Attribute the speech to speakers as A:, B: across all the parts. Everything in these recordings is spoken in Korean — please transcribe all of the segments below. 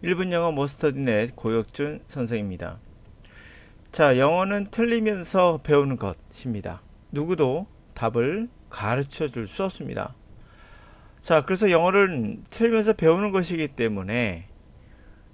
A: 1분 영어 머스터디넷 고혁준 선생입니다. 자, 영어는 틀리면서 배우는 것입니다. 누구도 답을 가르쳐 줄 수 없습니다. 자, 그래서 영어를 틀리면서 배우는 것이기 때문에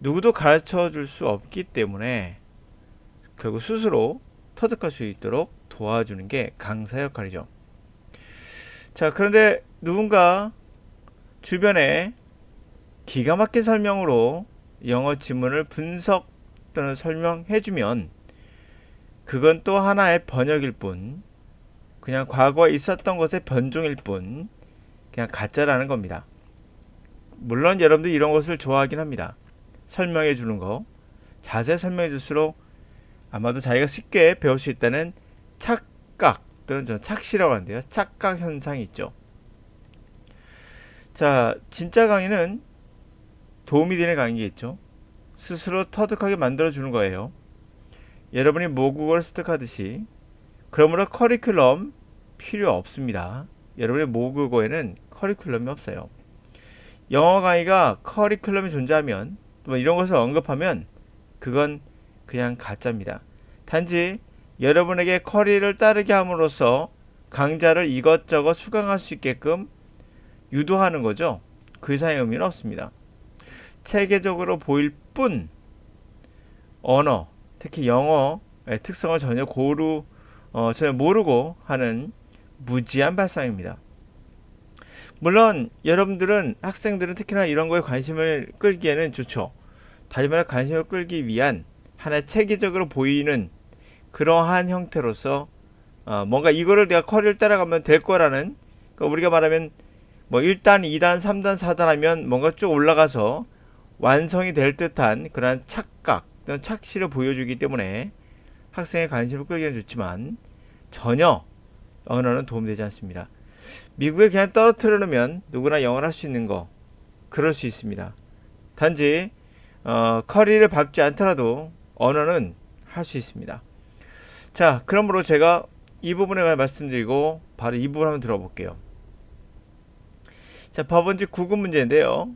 A: 누구도 가르쳐 줄 수 없기 때문에 결국 스스로 터득할 수 있도록 도와주는 게 강사 역할이죠. 자, 그런데 누군가 주변에 기가 막힌 설명으로 영어 지문을 분석 또는 설명해주면 그건 또 하나의 번역일 뿐, 그냥 과거에 있었던 것의 변종일 뿐, 그냥 가짜라는 겁니다. 물론 여러분들 이런 것을 좋아하긴 합니다. 설명해 주는 거, 자세히 설명해 줄수록 아마도 자기가 쉽게 배울 수 있다는 착각 또는 저는 착시라고 하는데요. 착각 현상이 있죠. 자, 진짜 강의는 도움이 되는 강의겠죠. 스스로 터득하게 만들어주는 거예요. 여러분이 모국어를 습득하듯이. 그러므로 커리큘럼 필요 없습니다. 여러분의 모국어에는 커리큘럼이 없어요. 영어 강의가 커리큘럼이 존재하면 또 이런 것을 언급하면 그건 그냥 가짜입니다. 단지 여러분에게 커리를 따르게 함으로써 강좌를 이것저것 수강할 수 있게끔 유도하는 거죠. 그 이상의 의미는 없습니다. 체계적으로 보일 뿐 언어, 특히 영어의 특성을 전혀 모르고 하는 무지한 발상입니다. 물론 여러분들은 학생들은 특히나 이런 거에 관심을 끌기에는 좋죠. 다시 말해 관심을 끌기 위한 하나의 체계적으로 보이는 그러한 형태로서 뭔가 이거를 내가 커리를 따라가면 될 거라는, 그러니까 우리가 말하면 뭐 1단, 2단, 3단, 4단 하면 뭔가 쭉 올라가서 완성이 될 듯한 그런 착각 또는 착시를 보여주기 때문에 학생의 관심을 끌기는 좋지만 전혀 언어는 도움되지 않습니다. 미국에 그냥 떨어뜨려 놓으면 누구나 영어를 할 수 있는 거, 그럴 수 있습니다. 단지 커리를 밟지 않더라도 언어는 할 수 있습니다. 자, 그러므로 제가 이 부분에 관해 말씀드리고 바로 이 부분 한번 들어볼게요. 자, 법원집 9급 문제인데요.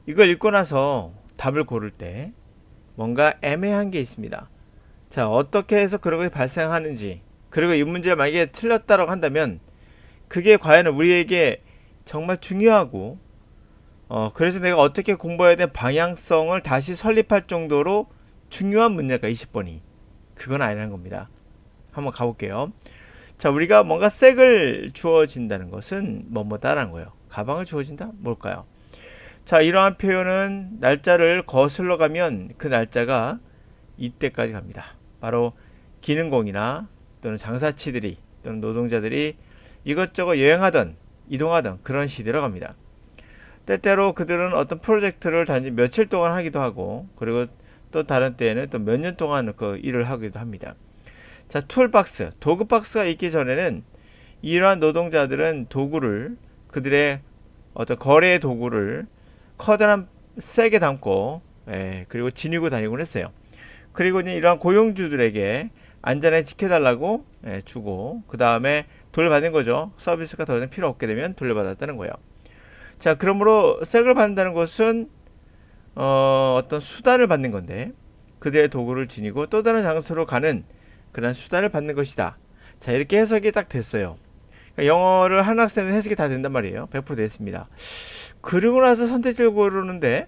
A: 이걸 읽고 나서 답을 고를 때 뭔가 애매한 게 있습니다. 자, 어떻게 해서 그런 것이 발생하는지, 그리고 이 문제가 만약에 틀렸다고 한다면 그게 과연 우리에게 정말 중요하고 그래서 내가 어떻게 공부해야 되는 방향성을 다시 설립할 정도로 중요한 문제가 20번이 그건 아니라는 겁니다. 한번 가볼게요. 자, 우리가 뭔가 색을 주어진다는 것은 뭐뭐다라는 거예요. 가방을 주어진다? 뭘까요? 자, 이러한 표현은 날짜를 거슬러 가면 그 날짜가 이때까지 갑니다. 바로 기능공이나 또는 장사치들이 또는 노동자들이 이것저것 여행하던 이동하던 그런 시대로 갑니다. 때때로 그들은 어떤 프로젝트를 단지 며칠 동안 하기도 하고, 그리고 또 다른 때에는 또 몇 년 동안 그 일을 하기도 합니다. 자, 툴박스, 도구박스가 있기 전에는 이러한 노동자들은 도구를, 그들의 어떤 거래의 도구를 커다란 세게 담고 그리고 지니고 다니곤 했어요. 그리고 이제 이러한 고용주들에게 안전하게 지켜달라고 주고, 그 다음에 돌려받는 거죠. 서비스가 더 이상 필요 없게 되면 돌려받았다는 거예요. 자, 그러므로 색을 받는다는 것은 어떤 수단을 받는 건데, 그들의 도구를 지니고 또 다른 장소로 가는 그런 수단을 받는 것이다. 자, 이렇게 해석이 딱 됐어요. 그러니까 영어를 한 학생은 해석이 다 된단 말이에요. 100% 됐습니다. 그러고 나서 선택지를 고르는데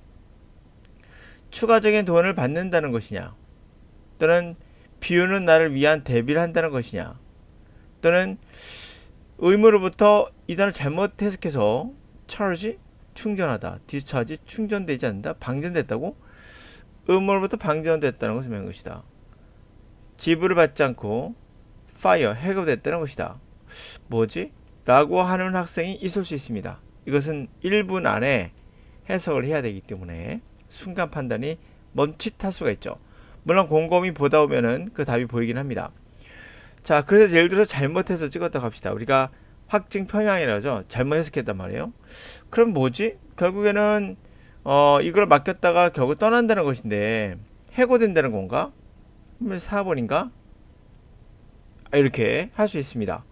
A: 추가적인 돈을 받는다는 것이냐, 또는 비우는 나를 위한 대비를 한다는 것이냐, 또는 의무로부터 이 단어 잘못 해석해서 charge 충전하다, discharge 충전되지 않는다, 방전됐다고, 의무로부터 방전됐다는 것을 말하는 것이다. 지불을 받지 않고 fire 해고됐다는 것이다. 뭐지? 라고 하는 학생이 있을 수 있습니다. 이것은 1분 안에 해석을 해야 되기 때문에 순간 판단이 멈칫할 수가 있죠. 물론 곰곰이 보다 보면은 그 답이 보이긴 합니다. 자, 그래서 예를 들어서 잘못해서 찍었다고 합시다. 우리가 확증 편향이라죠. 잘못 해석했단 말이에요. 그럼 뭐지? 결국에는 이걸 맡겼다가 결국 떠난다는 것인데 해고된다는 건가? 4번인가? 이렇게 할 수 있습니다.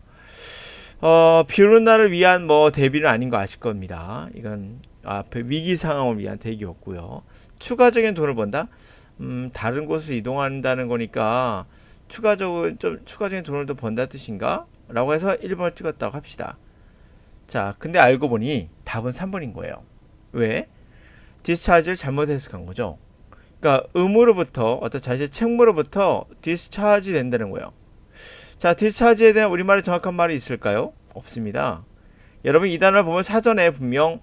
A: 비오는 날을 위한 뭐 대비는 아닌 거 아실 겁니다. 이건 위기 상황을 위한 대기였고요. 추가적인 돈을 번다. 다른 곳으로 이동한다는 거니까 추가적인 돈을 더 번다 뜻인가? 라고 해서 1번을 찍었다고 합시다. 자, 근데 알고 보니 답은 3번인 거예요. 왜? 디스차지를 잘못 해석한 거죠. 그러니까 의무로부터 어떤 자신의 책무로부터 디스차지 된다는 거예요. 자, 디스차지에 대한 우리말의 정확한 말이 있을까요? 없습니다. 여러분 이 단어를 보면 사전에 분명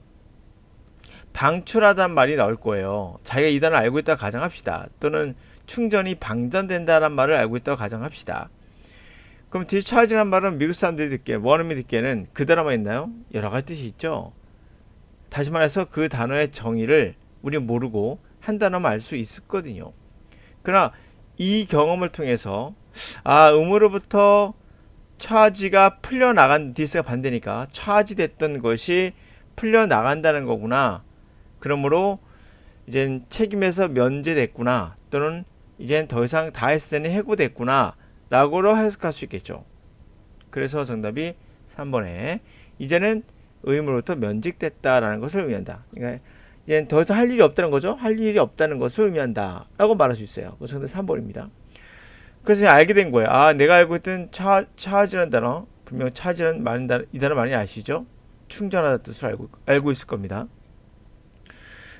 A: 방출하다는 말이 나올 거예요. 자기가 이 단어를 알고 있다고 가정합시다. 또는 충전이 방전된다는 말을 알고 있다고 가정합시다. 그럼 디스차지라는 말은 미국 사람들이 듣기에, 원어민이 듣기에는 그 단어만 있나요? 여러 가지 뜻이 있죠. 다시 말해서 그 단어의 정의를 우리 모르고 한 단어만 알 수 있었거든요. 그러나 이 경험을 통해서 의무로부터 차지가 풀려나간, 디스가 반대니까 차지 됐던 것이 풀려나간다는 거구나. 그러므로 이젠 책임에서 면제됐구나. 또는 이젠 더 이상 다 했으니 해고됐구나. 라고로 해석할 수 있겠죠. 그래서 정답이 3번에 이제는 의무로부터 면직됐다라는 것을 의미한다. 그러니까 이제 더 이상 할 일이 없다는 거죠. 할 일이 없다는 것을 의미한다 라고 말할 수 있어요. 그래서 3번입니다. 그래서 알게 된 거예요. 내가 알고 있던 차지라는 단어, 분명 차지라는 이 단어 많이 아시죠? 충전하다 뜻을 알고 있을 겁니다.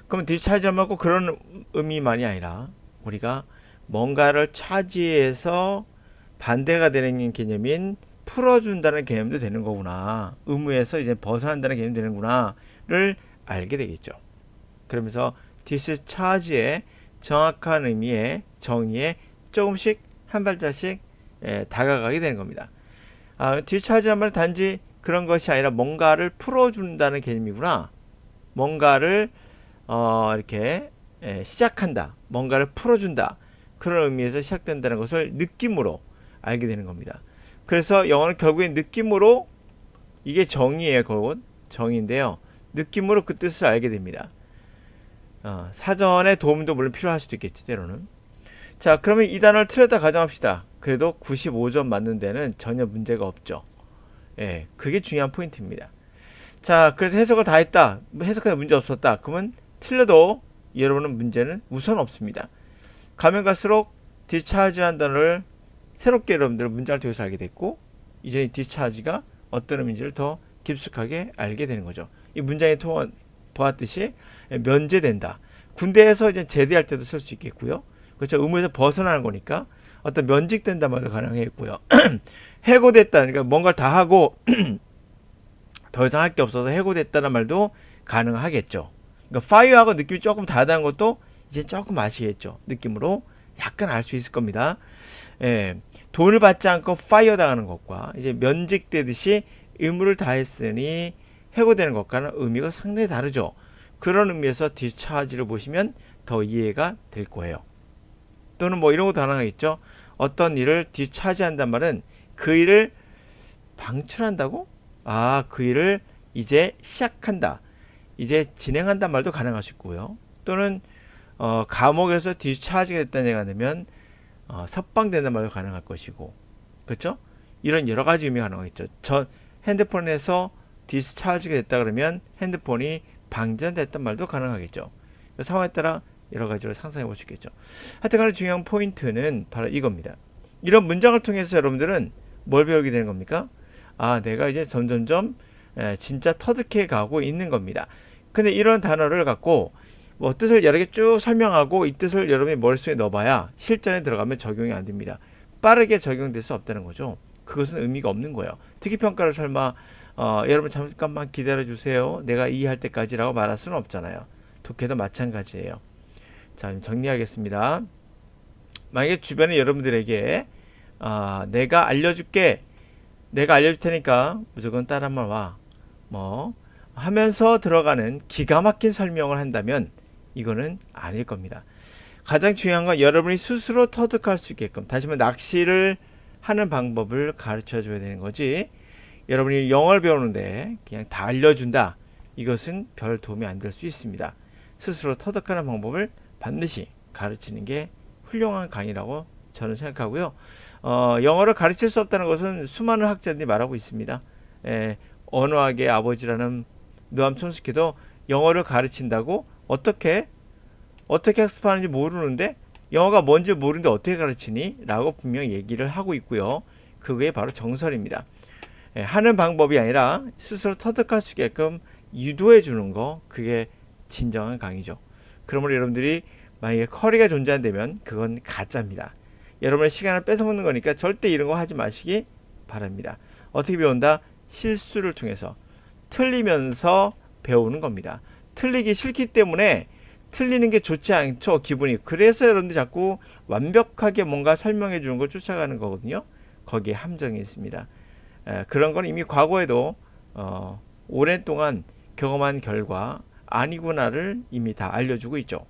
A: 그러면 디스차지라는 말고 그런 의미만이 아니라 우리가 뭔가를 차지해서 반대가 되는 개념인 풀어준다는 개념도 되는 거구나. 의무에서 이제 벗어난다는 개념이 되는구나를 알게 되겠죠. 그러면서 디스차지의 정확한 의미의 정의에 조금씩 한 발자씩 다가가게 되는 겁니다. 디스차지란 말은 단지 그런 것이 아니라 뭔가를 풀어준다는 개념이구나. 뭔가를 이렇게 시작한다. 뭔가를 풀어준다. 그런 의미에서 시작된다는 것을 느낌으로 알게 되는 겁니다. 그래서 영어는 결국엔 느낌으로, 이게 정의예요. 그건 정의인데요. 느낌으로 그 뜻을 알게 됩니다. 사전의 도움도 물론 필요할 수도 있겠지, 때로는. 자, 그러면 이 단어를 틀렸다 가정합시다. 그래도 95점 맞는 데는 전혀 문제가 없죠. 그게 중요한 포인트입니다. 자, 그래서 해석을 다 했다. 해석하는 문제 없었다. 그러면 틀려도 여러분은 문제는 우선 없습니다. 가면 갈수록 디스차지라는 단어를 새롭게 여러분들은 문장을 통해서 알게 됐고, 이제 이 디스차지가 어떤 의미인지를 더 깊숙하게 알게 되는 거죠. 이 문장에 보았듯이 면제된다. 군대에서 이제 제대할 때도 쓸 수 있겠고요. 그렇죠. 의무에서 벗어나는 거니까 어떤 면직된다 말도 가능하겠고요. 해고됐다. 그러니까 뭔가를 다 하고 더 이상 할 게 없어서 해고됐다는 말도 가능하겠죠. 그러니까 fire하고 느낌이 조금 다르다는 것도 이제 조금 아시겠죠. 느낌으로 약간 알 수 있을 겁니다. 돈을 받지 않고 파이어 당하는 것과 이제 면직되듯이 의무를 다했으니 해고되는 것과는 의미가 상당히 다르죠. 그런 의미에서 디스차지를 보시면 더 이해가 될 거예요. 또는 뭐 이런 것도 가능하겠죠. 어떤 일을 디스차지한단 말은 그 일을 방출한다고? 그 일을 이제 시작한다. 이제 진행한단 말도 가능할 수 있고요. 또는 감옥에서 디스차지가 됐다는 얘기가 되면 석방된다는 말도 가능할 것이고, 그렇죠? 이런 여러 가지 의미가 가능하겠죠. 전 핸드폰에서 디스차지가 됐다 그러면 핸드폰이 방전됐단 말도 가능하겠죠. 상황에 따라 여러 가지로 상상해 볼 수 있겠죠. 하여튼간에 중요한 포인트는 바로 이겁니다. 이런 문장을 통해서 여러분들은 뭘 배우게 되는 겁니까? 내가 이제 점점점 진짜 터득해 가고 있는 겁니다. 근데 이런 단어를 갖고 뭐 뜻을 여러 개 쭉 설명하고 이 뜻을 여러분이 머릿속에 넣어봐야 실전에 들어가면 적용이 안 됩니다. 빠르게 적용될 수 없다는 거죠. 그것은 의미가 없는 거예요. 특기평가를 설마 여러분 잠깐만 기다려 주세요. 내가 이해할 때까지라고 말할 수는 없잖아요. 독해도 마찬가지예요. 자, 정리하겠습니다. 만약에 주변에 여러분들에게 내가 알려줄게, 내가 알려줄 테니까 무조건 따라만 와, 뭐 하면서 들어가는 기가 막힌 설명을 한다면 이거는 아닐 겁니다. 가장 중요한 건 여러분이 스스로 터득할 수 있게끔, 다시 말해 낚시를 하는 방법을 가르쳐 줘야 되는 거지, 여러분이 영어를 배우는데 그냥 다 알려준다, 이것은 별 도움이 안 될 수 있습니다. 스스로 터득하는 방법을 반드시 가르치는 게 훌륭한 강의라고 저는 생각하고요. 영어를 가르칠 수 없다는 것은 수많은 학자들이 말하고 있습니다. 언어학의 아버지라는 노암 촘스키도 영어를 가르친다고 어떻게 학습하는지 모르는데 영어가 뭔지 모르는데 어떻게 가르치니? 라고 분명 얘기를 하고 있고요. 그게 바로 정설입니다. 하는 방법이 아니라 스스로 터득할 수 있게끔 유도해 주는 거, 그게 진정한 강의죠. 그러므로 여러분들이 만약에 커리가 존재한다면 그건 가짜입니다. 여러분의 시간을 뺏어먹는 거니까 절대 이런 거 하지 마시기 바랍니다. 어떻게 배운다? 실수를 통해서 틀리면서 배우는 겁니다. 틀리기 싫기 때문에 틀리는 게 좋지 않죠, 기분이. 그래서 여러분들이 자꾸 완벽하게 뭔가 설명해 주는 걸 쫓아가는 거거든요. 거기에 함정이 있습니다. 그런 건 이미 과거에도 오랜 동안 경험한 결과 아니구나를 이미 다 알려주고 있죠.